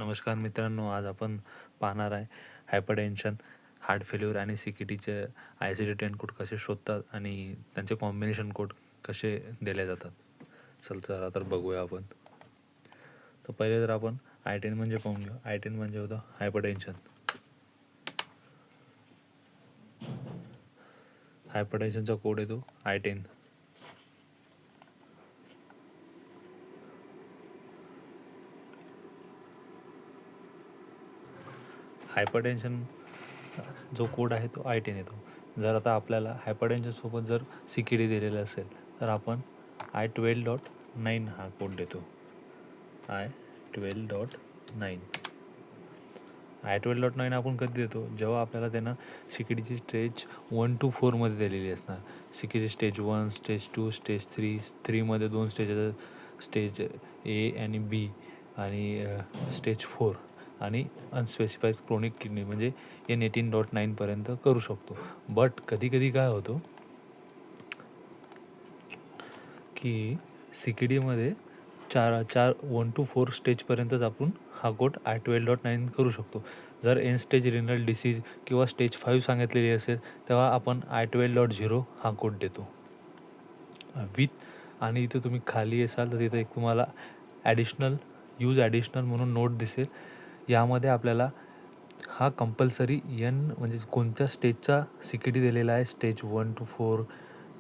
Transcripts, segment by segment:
नमस्कार मित्रांनो, आज आपण पाहणार आहे हायपरटेन्शन, हार्ट फेल्युअर आणि CKTचे ICD-10 कोड कसे शोधतात आणि त्यांचे कॉम्बिनेशन कोड कसे दिले जातात. चला तर बघूया आपण. तर पहिले तर आपण I10 म्हणजे पाहून घेऊ. I10 म्हणजे होतं हायपरटेन्शन. हायपरटेन्शनचा कोड येतो I10. हायपरटेन्शन जो कोड आहे तो I10 येतो. जर आता आपल्याला हायपरटेन्शनसोबत जर CKD दिलेलं असेल तर आपण I12.9 हा कोड देतो. I12.9 I12.9 आपण कधी देतो, जेव्हा आपल्याला त्यांना CKDची स्टेज 1 to 4 मध्ये दिलेली असणार. CKD स्टेज 1, स्टेज 2, स्टेज 3 मध्ये 2 स्टेजेस, स्टेज ए आणि बी आणि स्टेज 4 आणि अनस्पेसिफाईड क्रोनिक किडनी म्हणजे N18.9 पर्यंत करू शकतो. बट कधी कधी काय होतं की CKDमध्ये 1 to 4 स्टेजपर्यंतच आपण हा कोड I12.9 करू शकतो. जर एन स्टेज रिनल डिसीज किंवा स्टेज 5 सांगितलेली असेल तेव्हा आपण I12.0 हा कोड देतो विथ. आणि इथे तुम्ही खाली असाल तर तिथे एक तुम्हाला ॲडिशनल म्हणून नोट दिसेल. यामध्ये आपल्याला हा कंपल्सरी म्हणजे कोणत्या स्टेजचा CKD दिलेला आहे, स्टेज 1 to 4,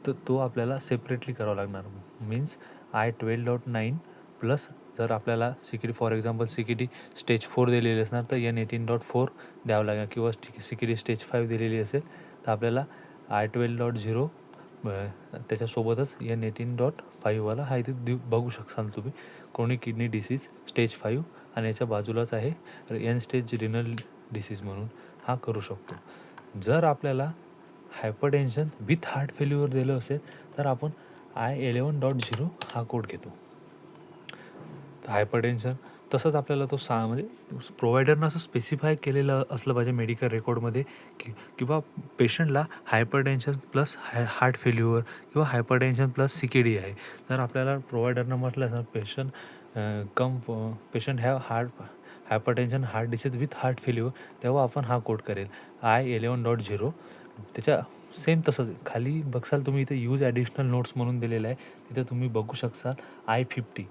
तर तो आपल्याला सेपरेटली करावा लागणार. मीन्स I12.9 प्लस जर आपल्याला CKD for example CKD stage 4 दिलेली असणार तर N18.4 द्यावं लागणार किंवा CKD स्टेज 5 दिलेली असेल तर आपल्याला I12.0 त्याच्यासोबतच N18.5 वाला हा इथे बघू शकाल तुम्ही. क्रोनिक किडनी डिसीज स्टेज 5 आणि याच्या बाजूलाच आहे एन स्टेज रिनल डिसीज म्हणून हा करू शकतो. जर आपल्याला हायपरटेन्शन विथ हार्ट फेल्युअर दिलं असेल तर आपण I11.0 हा कोड घेतो. हायपरटेन्शन तसंच आपल्याला तो म्हणजे प्रोव्हायडरनं असं स्पेसिफाय केलेलं असलं पाहिजे मेडिकल रेकॉर्डमध्ये किंवा पेशंटला हायपरटेन्शन प्लस हार्ट फेल्युअर किंवा हायपरटेन्शन प्लस CKD आहे. जर आपल्याला प्रोव्हायडरनं म्हटलं असं patient have hypertension heart disease with heart failure, तेव्हा आपण हा कोड करेल I11.0. त्याच्या सेम तसंच खाली बघसाल तुम्ही इथे यूज ॲडिशनल नोट्स म्हणून दिलेलं आहे, तिथे तुम्ही बघू शकसाल I50.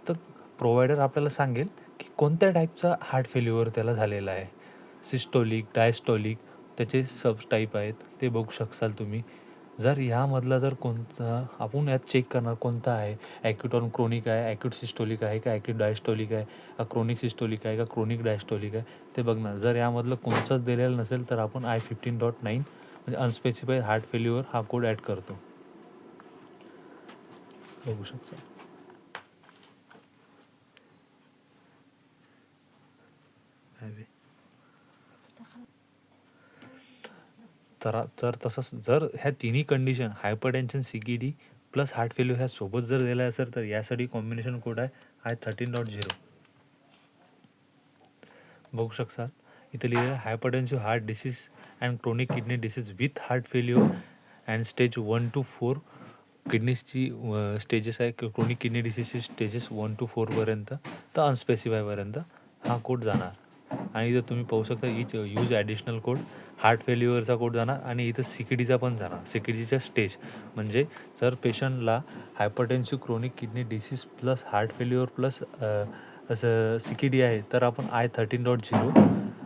तर प्रोव्हायडर आपल्याला सांगेल की कोणत्या टाईपचा हार्ट फेल्युअर त्याला झालेला आहे. सिस्टोलिक, डायस्टोलिक त्याचे सब टाईप आहेत ते बघू शकाल तुम्ही. जर ह्यामधला जर कोणता आपण यात चेक करणार कोणता आहे, ॲक्यूट ऑन क्रोनिक आहे, ॲक्यूट सिस्टोलिक आहे का ॲक्यूट डायस्टोलिक आहे का क्रोनिक सिस्टोलिक आहे का क्रोनिक डायस्टोलिक आहे ते बघणार. जर यामधलं कोणतंच दिलेलं नसेल तर आपण I15.9 म्हणजे अनस्पेसिफाईड हार्ट फेल्युअर हा कोड ॲड करतो. बघू शकता. तर तसंच जर ह्या तिन्ही condition hypertension CKD plus heart failure ह्या सोबत जर दिला असेल तर यासाठी कॉम्बिनेशन कोड आहे I13.0. बघू शकसाल इथे लिहिलेलं hypertensive heart disease and chronic kidney disease with heart failure and stage 1 to 4 किडनीजची स्टेजेस आहे. क्रोनिक किडनी डिसीजची स्टेजेस 1 to 4 पर्यंत तर अनस्पेसिफायपर्यंत हा कोड जाणार. आणि इथं तुम्ही पाहू शकता यूज ॲडिशनल कोड हार्ट फेल्युअरचा कोड जाणार आणि इथं CKDचा पण जाणार. CKDच्या स्टेज म्हणजे जर पेशंटला hypertensive chronic kidney disease plus heart failure plus असं CKD आहे तर आपण I13.0.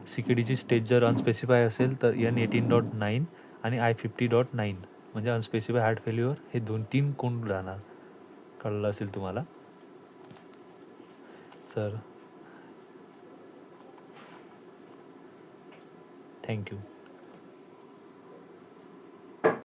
CKDची स्टेज जर अनस्पेसिफाय असेल तर N18.9 आणि I50.9 म्हणजे अनस्पेसिफाय हार्ट फेल्युअर हे 2-3 कोड जाणार. कळलं असेल तुम्हाला. Sir thank you.